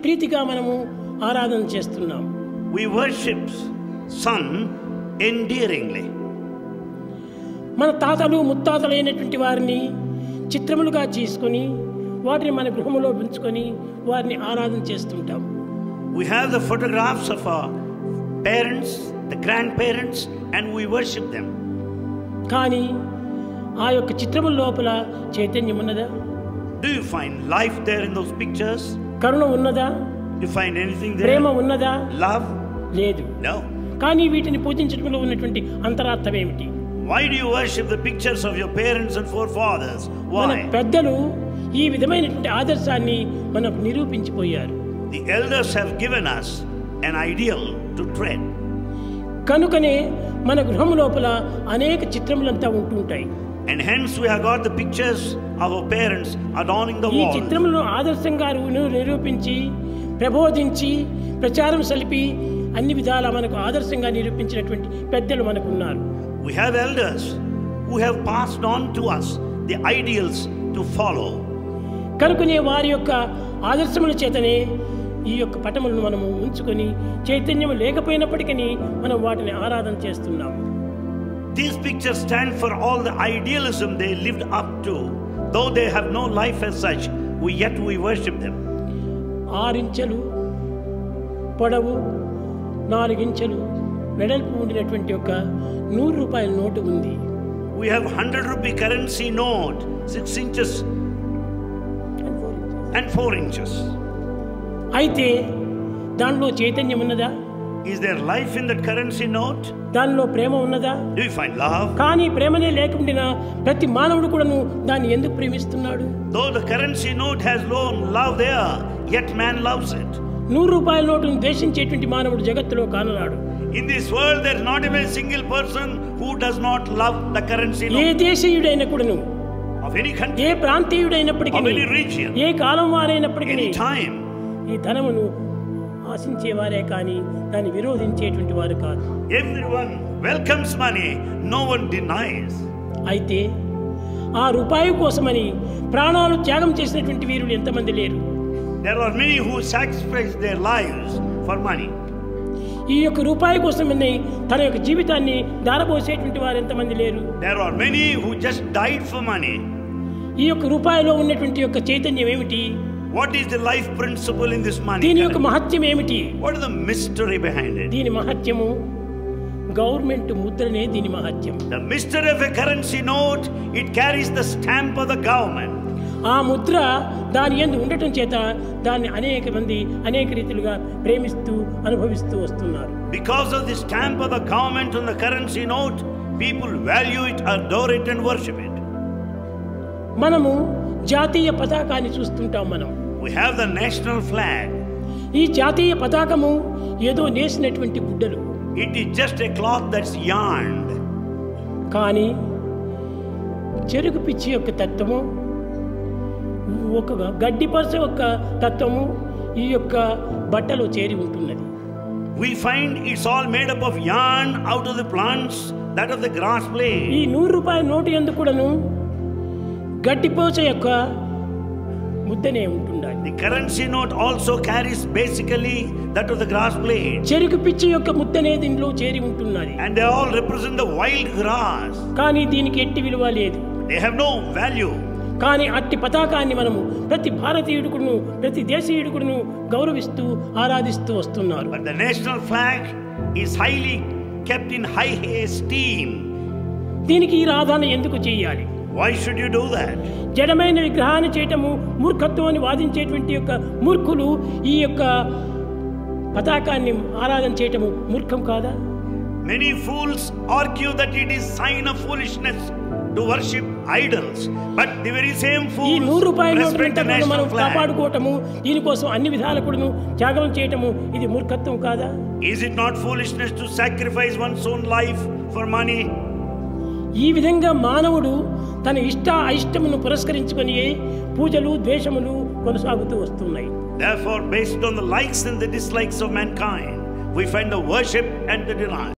ప్రీతిగా మనము ఆరాధన చేస్తున్నాం. We worship sun endearingly. మన తాతలు ముత్తాతలైనటువంటి వారిని చిత్రములుగా చేసుకొని వాటిని మన గృహంలో ఉంచుకొని వారిని ఆరాధన చేస్తుంటాం. We have the photographs of our parents, the grandparents, and we worship them. కానీ ఆ యొక్క చిత్రముల లోపల చైతన్యం ఉన్నదా? Do you find life there in those pictures? కరుణ ఉన్నదా? Do you find anything there? ప్రేమ ఉన్నదా? Love? లేదు. No. కానీ వీటిని పూజించడంలో ఉన్నటువంటి అంతరార్థం ఏమిటి? Why do you worship the pictures of your parents and forefathers? మన Why? పెద్దలు ఈ విధమైనటువంటి ఆదర్శాన్ని మనకు నిరూపించిపోయారు. The elders have given us an ideal to tread. కనుకనే మన గృహం లోపల అనేక చిత్రములంతా ఉంటుంటాయి. And hence we have got the pictures of our parents adorning the ఈ wall. చిత్రములను ఆదర్శంగా నిరూపించి ప్రబోధించి ప్రచారం సలిపి అన్ని విధాలా మనకు ఆదర్శంగా నిరూపించినటువంటి పెద్దలు మనకు ఉన్నారు. We have elders who have passed on to us the ideals to follow. కనుకనే వారి యొక్క ఆదర్శముల చేతనే ఈ యొక్క పటములను మనము ఉంచుకొని చైతన్యం లేకపోయినప్పటికీ మనం వాటిని ఆరాధన చేస్తున్నాం. These pictures stand for all the idealism they lived up to. Though they have no life as such, yet we worship them. 6 ఇంచెలు పొడవు 4 ఇంచెలు వెడల్పు ఉండినటువంటి ఒక 100 రూపాయల నోటు ఉంది. We have 100 rupee currency note, 6 inches and 4 inches. అయితే దానిలో చైతన్యం ఉన్నదా? Is there life in that currency note? దానిలో ప్రేమ ఉన్నదా? Do you find love? కానీ ప్రేమనే లేకుండా ప్రతి మానవుడు కూడాను దాన్ని ఎందుకు ప్రేమిస్తున్నాడు? Though the currency note has no love there, yet man loves it. 100 రూపాయల నోటును ద్వేషించేటువంటి మానవుడు జగత్తులో కానరాడు. In this world there is not even a single person who does not love the currency A note. దేశీయుడైన కూడాను Of any country, A ప్రాంతీయుడైనప్పటికీ of any region, A column వారైనప్పటికీ any time. ఈ ధనమును ఆశించేవారే కానీ దాన్ని విరోధించేటువంటి వారు కాదు. Everyone welcomes money, no one denies. అయితే ఆ రూపాయి కోసమని ప్రాణాలు త్యాగం చేసినటువంటి వీరులు ఎంతమంది లేరు? There are many who sacrifice their lives for money. ఈ యొక్క రూపాయి కోసమని తన యొక్క జీవితాన్ని దారబోసేటువంటి వారు ఎంతమంది లేరు? There are many who just died for money. ఈ యొక్క రూపాయిలో ఉన్నటువంటి యొక్క చైతన్యం ఏమిటి? What is the life principle in this money? దీని యొక్క మహత్యం ఏమిటి? What is the mystery behind it? దీని మహత్యము గవర్నమెంట్ ముద్రనే దీని మహత్యం. The mystery of a currency note, it carries the stamp of the government. ఆ ముద్ర దాని యందు ఉండటం చేత దాన్ని అనేక మంది అనేక రీతిలుగా ప్రేమిస్తూ అనుభవిస్తూ వస్తున్నారు. Because of the stamp of the government on the currency note, people value it, adore it and worship it. మనము జాతీయ పతాకాన్ని చూస్తుంటాం. మనం We have the national flag. ఈ జాతీయ పతాకము ఏదో నేసినటువంటి గుడ్డలు. It is just a cloth that's yarned. కానీ చెరుకు పిచ్చి యొక్క తత్వము, ఒక గడ్డి పరస యొక్క తత్వము ఈ యొక్క బట్టలో చేరి ఉంటున్నది. We find it's all made up of yarn out of the plants, that of the grass blade. ఈ 100 రూపాయల నోటు యందు కూడాను గడ్డిపోచ యొక్క ముద్దనే ఉంటుండాలి. The currency note also carries basically that of the grass blade. చెరుకు పిచ్చి యొక్క ముద్దనే దీనిలో చేరి ఉంటున్నది. And they all represent the wild grass. కానీ దీనికి ఎట్టి విలువ లేదు. They have no value. కానీ అట్టి పతాకాన్ని మనము ప్రతి భారతీయుడుకును ప్రతి దేశీయుడుకును గౌరవిస్తూ ఆరాధిస్తూ వస్తున్నారు. But the national flag is highly kept in high esteem. దీనికి ఈ ఆరాధన ఎందుకు చేయాలి? Why should you do that? జడమైన విగ్రహాన్ని చేయటము మూర్ఖత్వం అని వాదించేటువంటి యొక్క మూర్ఖులు ఈ యొక్క పతాకాన్ని ఆరాధన చేయటము మూర్ఖం కాదా? Many fools argue that it is sign of foolishness to worship idols, but the very same ఈ fools 100 రూపాయల respect the మనం national flag. కాపాడుకోవటము, దీనికోసం అన్ని విధాలకుడును త్యాగం చేయటము ఇది మూర్ఖత్వం కాదా? Is it not foolishness to sacrifice one's own life for money? ఈ విధంగా మానవుడు తన ఇష్ట అయిష్టమును పురస్కరించుకొని పూజలు ద్వేషములు కొనసాగుతూ వస్తున్నాయి. Therefore, based on the likes and the dislikes of mankind, we find the worship and the denial.